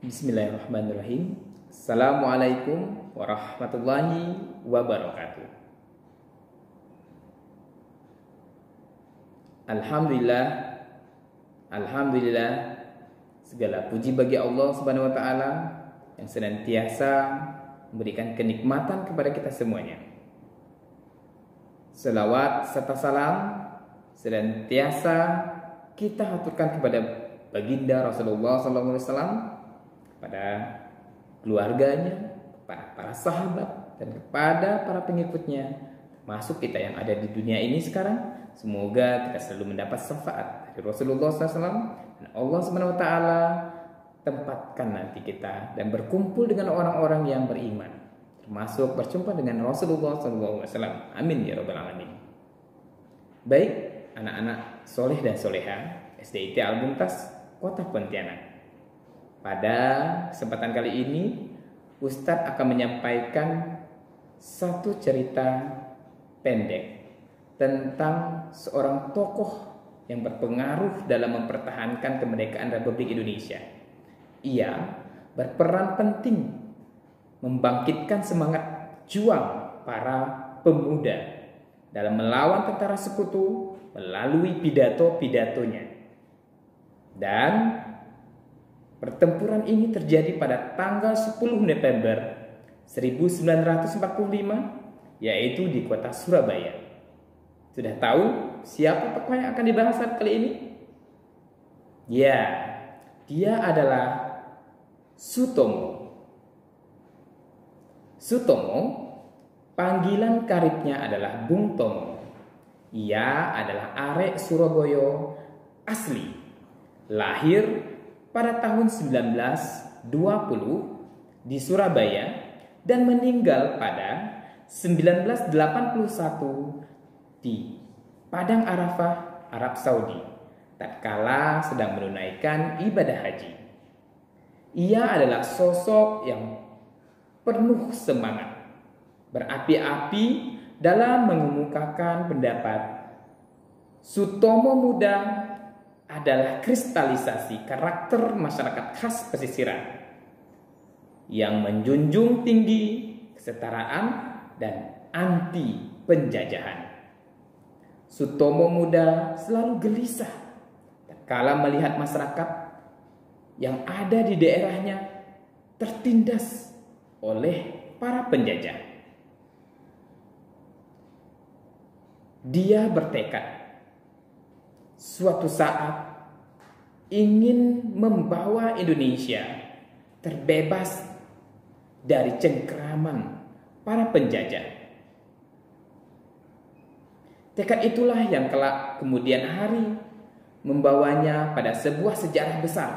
Bismillahirrahmanirrahim. Assalamualaikum warahmatullahi wabarakatuh. Alhamdulillah, Alhamdulillah, segala puji bagi Allah Subhanahu wa Ta'ala yang senantiasa memberikan kenikmatan kepada kita semuanya. Selawat serta salam senantiasa kita haturkan kepada baginda Rasulullah SAW, kepada keluarganya, kepada para sahabat, dan kepada para pengikutnya, termasuk kita yang ada di dunia ini sekarang. Semoga kita selalu mendapat syafaat dari Rasulullah SAW, dan Allah Subhanahu wa Ta'ala tempatkan nanti kita dan berkumpul dengan orang-orang yang beriman, termasuk berjumpa dengan Rasulullah SAW. Amin ya rabbal alamin. Baik, anak-anak soleh dan soleha SDIT Al-Mumtaz Kota Pontianak, pada kesempatan kali ini Ustadz akan menyampaikan satu cerita pendek tentang seorang tokoh yang berpengaruh dalam mempertahankan kemerdekaan Republik Indonesia. Ia berperan penting membangkitkan semangat juang para pemuda dalam melawan tentara sekutu melalui pidato-pidatonya. Dan pertempuran ini terjadi pada tanggal 10 November 1945, yaitu di kota Surabaya. Sudah tahu siapa tokoh yang akan dibahas kali ini? Ya, dia adalah Sutomo. Sutomo, panggilan karibnya adalah Bung Tomo. Ia adalah arek Surabaya asli, lahir pada tahun 1920 di Surabaya dan meninggal pada 1981 di Padang Arafah, Arab Saudi, tatkala sedang menunaikan ibadah haji. Ia adalah sosok yang penuh semangat, berapi-api dalam mengemukakan pendapat. Sutomo muda adalah kristalisasi karakter masyarakat khas pesisiran yang menjunjung tinggi kesetaraan dan anti penjajahan. Sutomo muda selalu gelisah tatkala melihat masyarakat yang ada di daerahnya tertindas oleh para penjajah. Dia bertekad suatu saat ingin membawa Indonesia terbebas dari cengkeraman para penjajah. Tekad itulah yang kelak kemudian hari membawanya pada sebuah sejarah besar,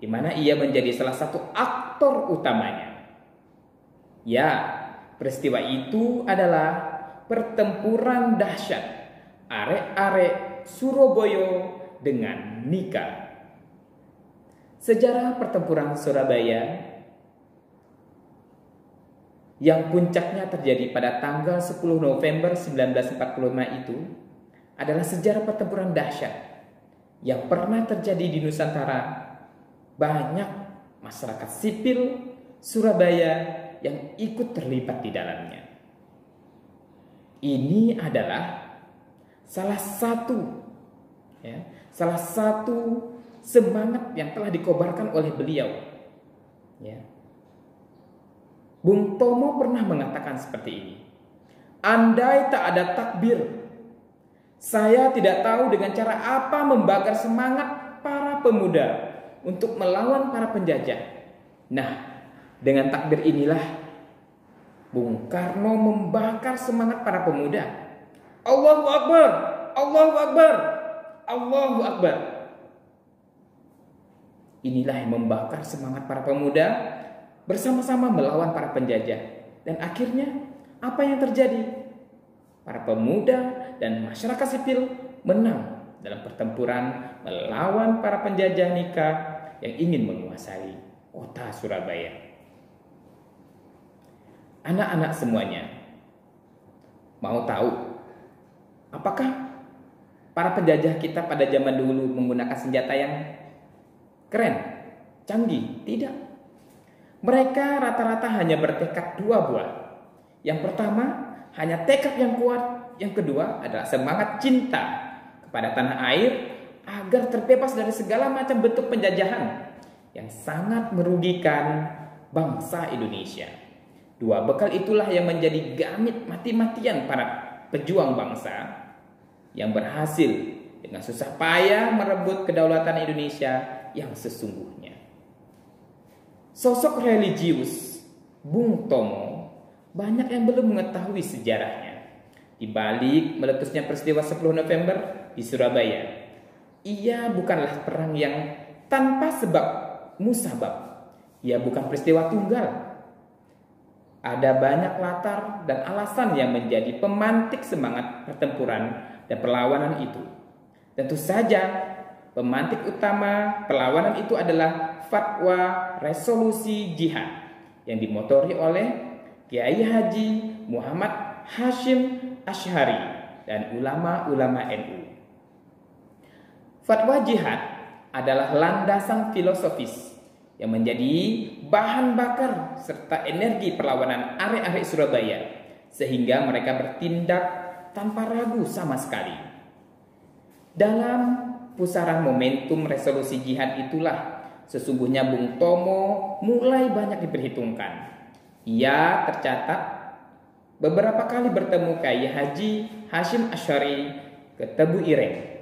di mana ia menjadi salah satu aktor utamanya. Ya, peristiwa itu adalah pertempuran dahsyat arek-arek Surabaya dengan Nika. Sejarah pertempuran Surabaya yang puncaknya terjadi pada tanggal 10 November 1945 itu adalah sejarah pertempuran dahsyat yang pernah terjadi di Nusantara. Banyak masyarakat sipil Surabaya yang ikut terlibat di dalamnya. Ini adalah salah satu semangat yang telah dikobarkan oleh beliau. Bung Tomo pernah mengatakan seperti ini. Andai tak ada takbir, saya tidak tahu dengan cara apa membakar semangat para pemuda untuk melawan para penjajah. Nah, dengan takbir inilah Bung Karno membakar semangat para pemuda. Allahu Akbar, Allahu Akbar, Allahu Akbar. Inilah yang membakar semangat para pemuda bersama-sama melawan para penjajah. Dan akhirnya apa yang terjadi? Para pemuda dan masyarakat sipil menang dalam pertempuran melawan para penjajah Nika yang ingin menguasai kota Surabaya. Anak-anak semuanya, mau tahu apakah para penjajah kita pada zaman dulu menggunakan senjata yang keren, canggih? Tidak. Mereka rata-rata hanya bertekad dua buah. Yang pertama, hanya tekad yang kuat. Yang kedua adalah semangat cinta kepada tanah air agar terbebas dari segala macam bentuk penjajahan yang sangat merugikan bangsa Indonesia. Dua bekal itulah yang menjadi gamit mati-matian para pejuang bangsa yang berhasil dengan susah payah merebut kedaulatan Indonesia yang sesungguhnya. Sosok religius Bung Tomo banyak yang belum mengetahui sejarahnya. Di balik meletusnya peristiwa 10 November di Surabaya, ia bukanlah perang yang tanpa sebab musabab. Ia bukan peristiwa tunggal. Ada banyak latar dan alasan yang menjadi pemantik semangat pertempuran dan perlawanan itu. Tentu saja pemantik utama perlawanan itu adalah fatwa resolusi jihad yang dimotori oleh Kiai Haji Muhammad Hasyim Asy'ari dan ulama-ulama NU. Fatwa jihad adalah landasan filosofis yang menjadi bahan bakar serta energi perlawanan arek-arek Surabaya sehingga mereka bertindak tanpa ragu sama sekali. Dalam pusaran momentum resolusi jihad itulah sesungguhnya Bung Tomo mulai banyak diperhitungkan. Ia tercatat beberapa kali bertemu Kiai Haji Hasyim Asy'ari ke Tebu Ireng.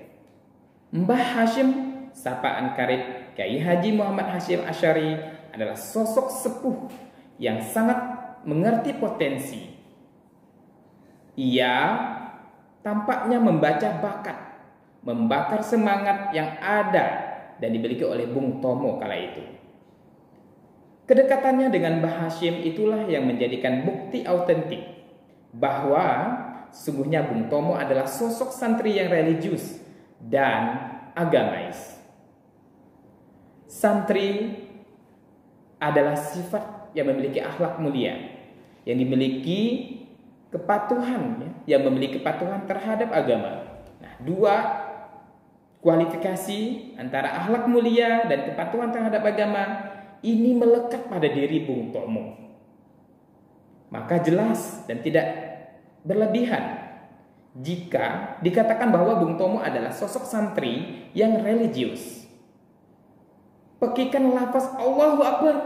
Mbah Hasyim sapaan karib Kiai Haji Muhammad Hasyim Asy'ari adalah sosok sepuh yang sangat mengerti potensi. Ia tampaknya membaca bakat, membakar semangat yang ada dan dimiliki oleh Bung Tomo kala itu. Kedekatannya dengan Mbah Hasyim itulah yang menjadikan bukti autentik bahwa sesungguhnya Bung Tomo adalah sosok santri yang religius dan agamais. Santri adalah sifat yang memiliki akhlak mulia, yang dimiliki kepatuhan, yang memiliki kepatuhan terhadap agama. Nah, dua kualifikasi antara akhlak mulia dan kepatuhan terhadap agama ini melekat pada diri Bung Tomo. Maka jelas dan tidak berlebihan jika dikatakan bahwa Bung Tomo adalah sosok santri yang religius. Pekikan lafaz Allahu Akbar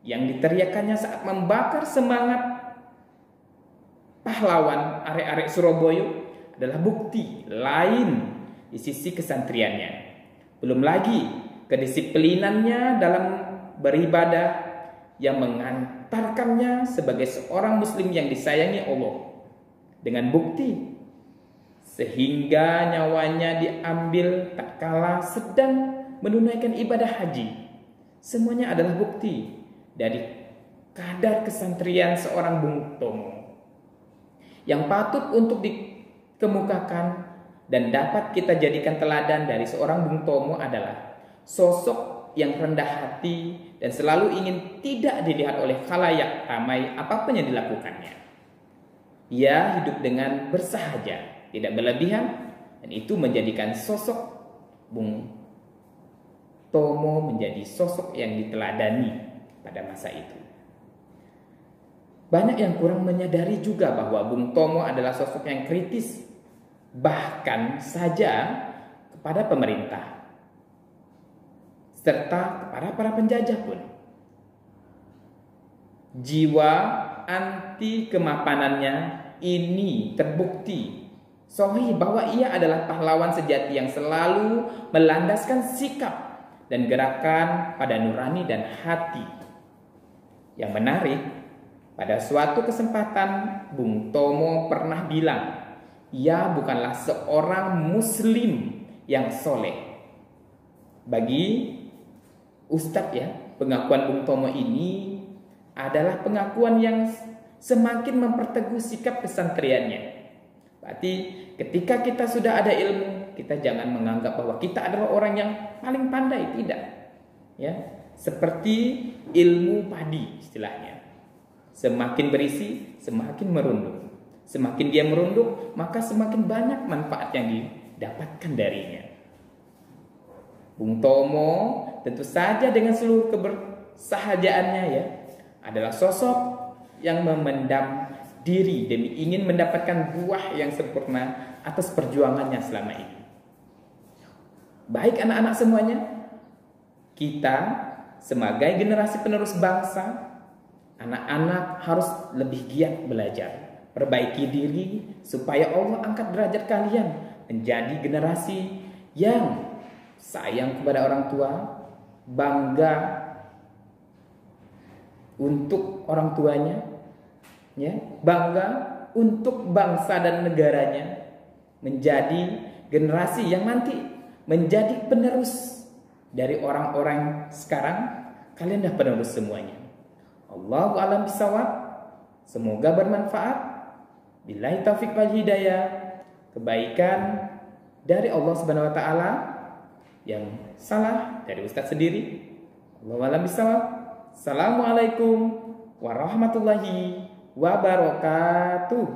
yang diteriakannya saat membakar semangat pahlawan arek-arek Surabaya adalah bukti lain di sisi kesantriannya. Belum lagi kedisiplinannya dalam beribadah yang mengantarkannya sebagai seorang muslim yang disayangi Allah dengan bukti sehingga nyawanya diambil tatkala sedang menunaikan ibadah haji. Semuanya adalah bukti dari kadar kesantrian seorang Bung Tomo yang patut untuk dikemukakan dan dapat kita jadikan teladan. Dari seorang Bung Tomo adalah sosok yang rendah hati dan selalu ingin tidak dilihat oleh khalayak ramai apapun yang dilakukannya. Ia hidup dengan bersahaja, tidak berlebihan, dan itu menjadikan sosok Bung Tomo menjadi sosok yang diteladani pada masa itu. Banyak yang kurang menyadari juga bahwa Bung Tomo adalah sosok yang kritis, bahkan saja kepada pemerintah, serta kepada para penjajah pun. Jiwa anti kemapanannya ini terbukti sahih bahwa ia adalah pahlawan sejati yang selalu melandaskan sikap dan gerakan pada nurani dan hati. Yang menarik, pada suatu kesempatan Bung Tomo pernah bilang, ia bukanlah seorang muslim yang soleh. Bagi Ustadz pengakuan Bung Tomo ini adalah pengakuan yang semakin memperteguh sikap kesantriannya. Berarti ketika kita sudah ada ilmu, kita jangan menganggap bahwa kita adalah orang yang paling pandai, tidak. Seperti ilmu padi istilahnya. Semakin berisi, semakin merunduk. Semakin dia merunduk, maka semakin banyak manfaat yang didapatkan darinya. Bung Tomo tentu saja dengan seluruh sahajaannya ya adalah sosok yang memendam diri demi ingin mendapatkan buah yang sempurna atas perjuangannya selama ini. Baik anak-anak semuanya, kita sebagai generasi penerus bangsa, anak-anak harus lebih giat belajar, perbaiki diri supaya Allah angkat derajat kalian menjadi generasi yang sayang kepada orang tua, bangga untuk orang tuanya, ya, bangga untuk bangsa dan negaranya, menjadi generasi yang nanti menjadi penerus dari orang-orang sekarang. Kalian dah penerus semuanya. Allahu a'lam bishawab. Semoga bermanfaat. Billahi taufik wal hidayah. Kebaikan dari Allah Subhanahu wa taala, yang salah dari Ustadz sendiri. Allahu a'lam bishawab. Assalamualaikum warahmatullahi wabarakatuh.